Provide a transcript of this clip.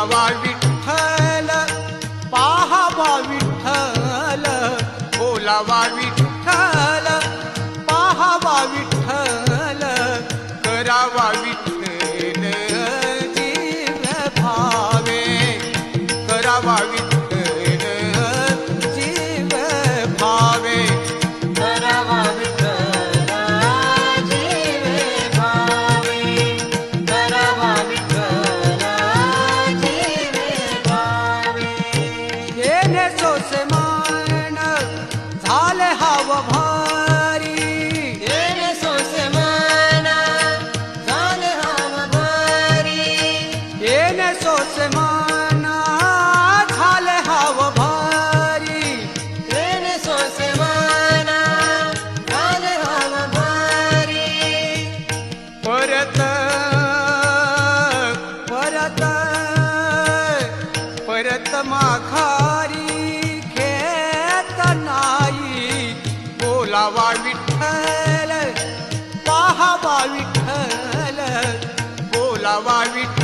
बोलावा विठ्ठल पाहावा विठ्ठल बोलावा विठ्ठल पाहावा विठ्ठल करावा विठ्ठल जीव भावे करावा विठ्ठल जीव भावे करावा विठ्ठल जीव भावे करावा विठ्ठल जीव भावे येणे सोसे मान झाले हाव भारी येणे सोसे मान झाले हाव भारी येणे सोसे मान झाले हाव भारी येणे सोसे मान झाले हाव भारी परत परत परत माघारी घेत नाही बोलावा विठ्ठल पाहावा विठ्ठल बोलावा विठ्ठल